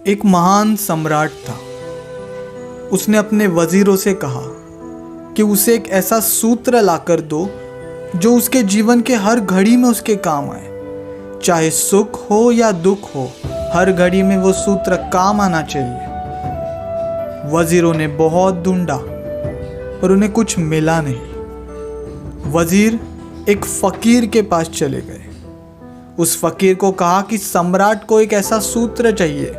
एक महान सम्राट था। उसने अपने वजीरों से कहा कि उसे एक ऐसा सूत्र लाकर दो जो उसके जीवन के हर घड़ी में उसके काम आए। चाहे सुख हो या दुख हो, हर घड़ी में वो सूत्र काम आना चाहिए। वजीरों ने बहुत ढूंढा पर उन्हें कुछ मिला नहीं। वजीर एक फकीर के पास चले गए। उस फकीर को कहा कि सम्राट को एक ऐसा सूत्र चाहिए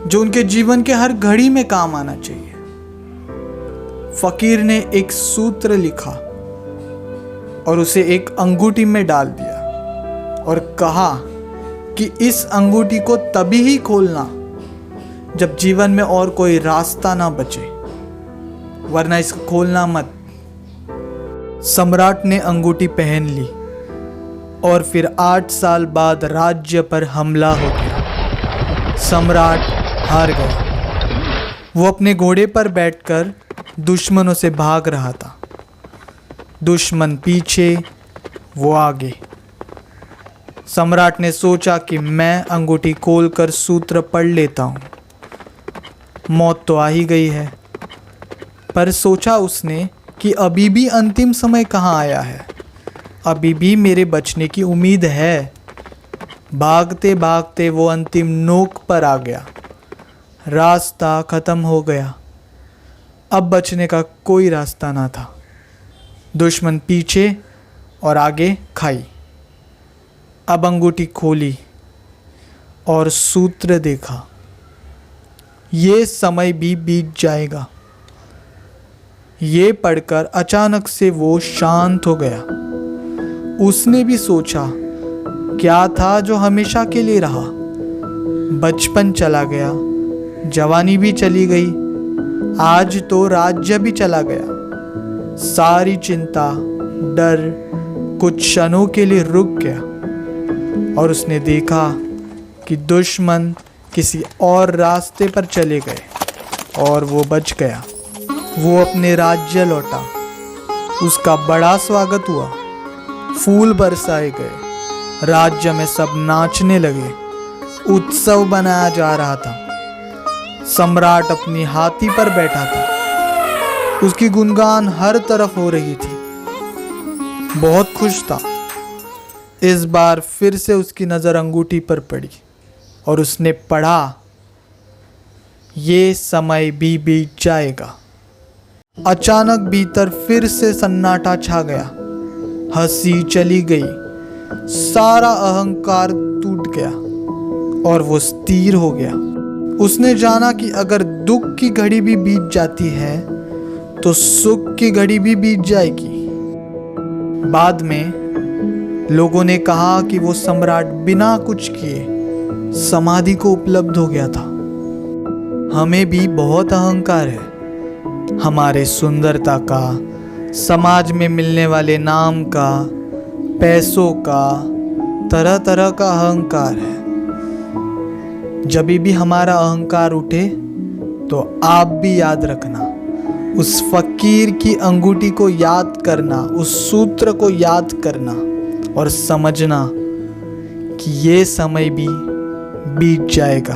जो उनके जीवन के हर घड़ी में काम आना चाहिए। फकीर ने एक सूत्र लिखा और उसे एक अंगूठी में डाल दिया और कहा कि इस अंगूठी को तभी ही खोलना जब जीवन में और कोई रास्ता ना बचे, वरना इसको खोलना मत। सम्राट ने अंगूठी पहन ली और फिर 8 साल बाद राज्य पर हमला हो गया। सम्राट हार गया। वो अपने घोड़े पर बैठकर दुश्मनों से भाग रहा था। दुश्मन पीछे, वो आगे। सम्राट ने सोचा कि मैं अंगूठी खोलकर सूत्र पढ़ लेता हूँ। मौत तो आ ही गई है, पर सोचा उसने कि अभी भी अंतिम समय कहाँ आया है, अभी भी मेरे बचने की उम्मीद है। भागते भागते वो अंतिम नोक पर आ गया। रास्ता खत्म हो गया। अब बचने का कोई रास्ता ना था। दुश्मन पीछे और आगे खाई। अब अंगूठी खोली और सूत्र देखा। ये समय भी बीत जाएगा। ये पढ़कर अचानक से वो शांत हो गया। उसने भी सोचा, क्या था जो हमेशा के लिए रहा? बचपन चला गया, जवानी भी चली गई, आज तो राज्य भी चला गया। सारी चिंता, डर कुछ क्षणों के लिए रुक गया और उसने देखा कि दुश्मन किसी और रास्ते पर चले गए और वो बच गया। वो अपने राज्य लौटा। उसका बड़ा स्वागत हुआ। फूल बरसाए गए। राज्य में सब नाचने लगे। उत्सव बनाया जा रहा था। सम्राट अपनी हाथी पर बैठा था। उसकी गुणगान हर तरफ हो रही थी। बहुत खुश था। इस बार फिर से उसकी नज़र अंगूठी पर पड़ी और उसने पढ़ा, ये समय भी बीत जाएगा। अचानक भीतर फिर से सन्नाटा छा गया। हंसी चली गई। सारा अहंकार टूट गया और वो स्थिर हो गया। उसने जाना कि अगर दुख की घड़ी भी बीत जाती है तो सुख की घड़ी भी बीत जाएगी। बाद में लोगों ने कहा कि वो सम्राट बिना कुछ किए समाधि को उपलब्ध हो गया था। हमें भी बहुत अहंकार है। हमारे सुंदरता का, समाज में मिलने वाले नाम का, पैसों का, तरह तरह का अहंकार है। जब भी हमारा अहंकार उठे तो आप भी याद रखना, उस फकीर की अंगूठी को याद करना, उस सूत्र को याद करना और समझना कि ये समय भी बीत जाएगा।